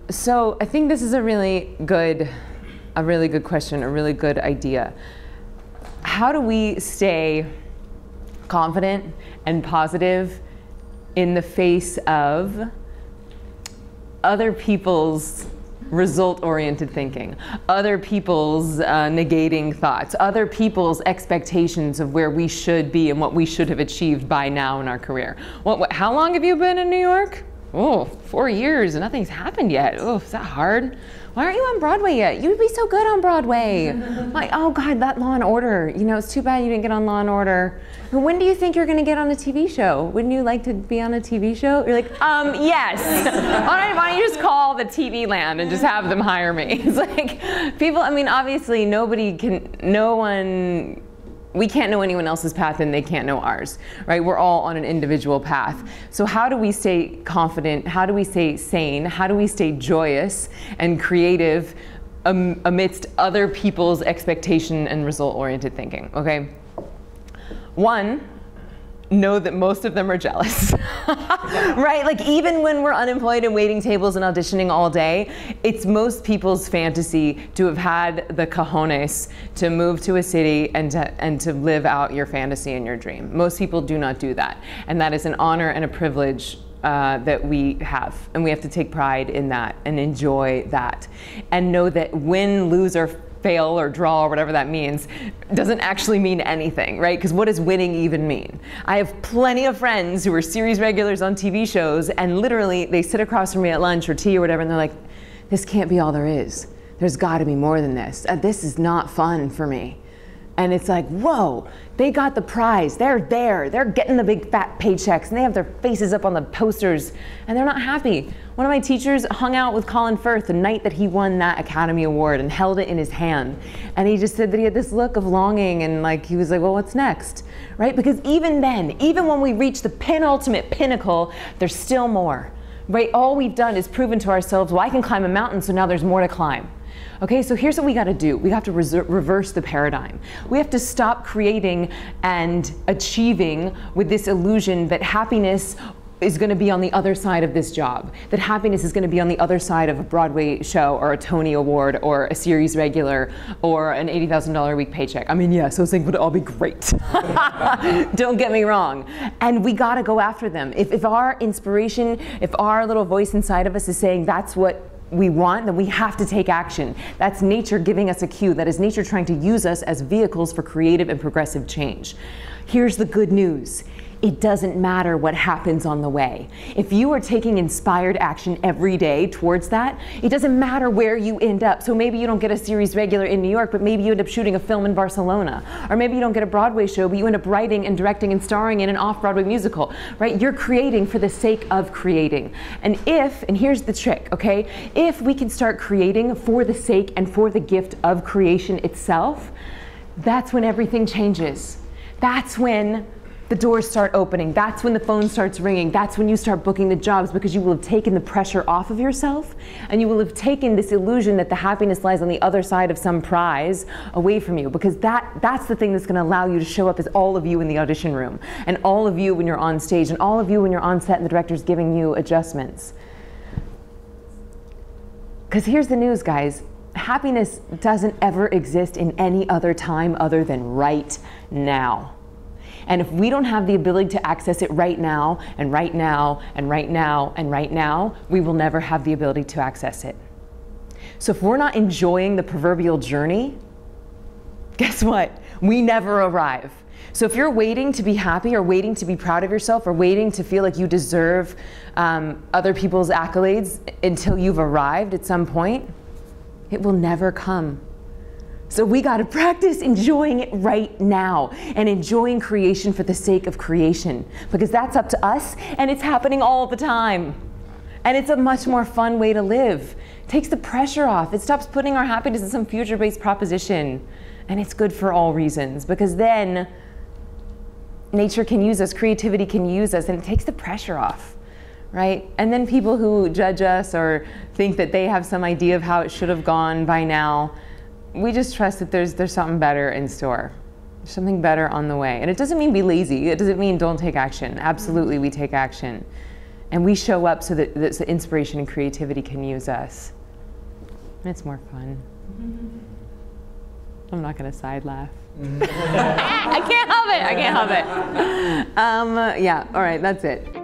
So I think this is a really good question, a really good idea. How do we stay confident and positive in the face of other people's result-oriented thinking, other people's negating thoughts, other people's expectations of where we should be and what we should have achieved by now in our career? How long have you been in New York? Oh, 4 years and nothing's happened yet. Oh, is that hard? Why aren't you on Broadway yet? You'd be so good on Broadway. Like, oh God, that Law and Order. You know, it's too bad you didn't get on Law and Order. When do you think you're gonna get on a TV show? Wouldn't you like to be on a TV show? You're like, yes. Why don't you just call the TV land and just have them hire me? It's like, people, I mean, obviously we can't know anyone else's path and they can't know ours, right? We're all on an individual path. So how do we stay confident? How do we stay sane? How do we stay joyous and creative amidst other people's expectation and result-oriented thinking, okay? One, know that most of them are jealous, right? Like even when we're unemployed and waiting tables and auditioning all day, it's most people's fantasy to have had the cojones to move to a city and to live out your fantasy and your dream. Most people do not do that. And that is an honor and a privilege that we have. And we have to take pride in that and enjoy that. And know that win, lose, or fail or draw or whatever that means doesn't actually mean anything, right? Because what does winning even mean? I have plenty of friends who are series regulars on TV shows and literally they sit across from me at lunch or tea or whatever and they're like, this can't be all there is. There's got to be more than this. This is not fun for me. And it's like, whoa, they got the prize. They're there. They're getting the big fat paychecks and they have their faces up on the posters and they're not happy. One of my teachers hung out with Colin Firth the night that he won that Academy Award and held it in his hand. And he just said that he had this look of longing and like, he was like, well, what's next? Right? Because even then, even when we reach the penultimate pinnacle, there's still more, right? All we've done is proven to ourselves, well, I can climb a mountain, so now there's more to climb. Okay, so here's what we got to do. We have to reverse the paradigm. We have to stop creating and achieving with this illusion that happiness is going to be on the other side of this job, that happiness is going to be on the other side of a Broadway show or a Tony Award or a series regular or an $80,000 a week paycheck. I mean, yeah, so things would all be great. Don't get me wrong. And we got to go after them. If our inspiration, if our little voice inside of us is saying that's what we want, then we have to take action. That's nature giving us a cue. That is nature trying to use us as vehicles for creative and progressive change. Here's the good news. It doesn't matter what happens on the way. If you are taking inspired action every day towards that, it doesn't matter where you end up. So maybe you don't get a series regular in New York, but maybe you end up shooting a film in Barcelona. Or maybe you don't get a Broadway show, but you end up writing and directing and starring in an off-Broadway musical, right? You're creating for the sake of creating. And here's the trick, okay? If we can start creating for the sake and for the gift of creation itself, that's when everything changes. That's when the doors start opening. That's when the phone starts ringing. That's when you start booking the jobs, because you will have taken the pressure off of yourself and you will have taken this illusion that the happiness lies on the other side of some prize away from you, because that's the thing that's going to allow you to show up as all of you in the audition room and all of you when you're on stage and all of you when you're on set and the director's giving you adjustments. Because here's the news, guys. Happiness doesn't ever exist in any other time other than right now. And if we don't have the ability to access it right now, and right now, and right now, and right now, we will never have the ability to access it. So if we're not enjoying the proverbial journey, guess what? We never arrive. So if you're waiting to be happy or waiting to be proud of yourself or waiting to feel like you deserve other people's accolades until you've arrived at some point, it will never come. So we got to practice enjoying it right now and enjoying creation for the sake of creation, because that's up to us and it's happening all the time. And it's a much more fun way to live. It takes the pressure off. It stops putting our happiness in some future-based proposition. And it's good for all reasons, because then nature can use us, creativity can use us, and it takes the pressure off, right? And then people who judge us or think that they have some idea of how it should have gone by now, we just trust that there's something better in store. There's something better on the way. And it doesn't mean be lazy. It doesn't mean don't take action. Absolutely, we take action. And we show up so that so inspiration and creativity can use us. It's more fun. I'm not going to side laugh. I can't help it. I can't help it. Yeah, all right, that's it.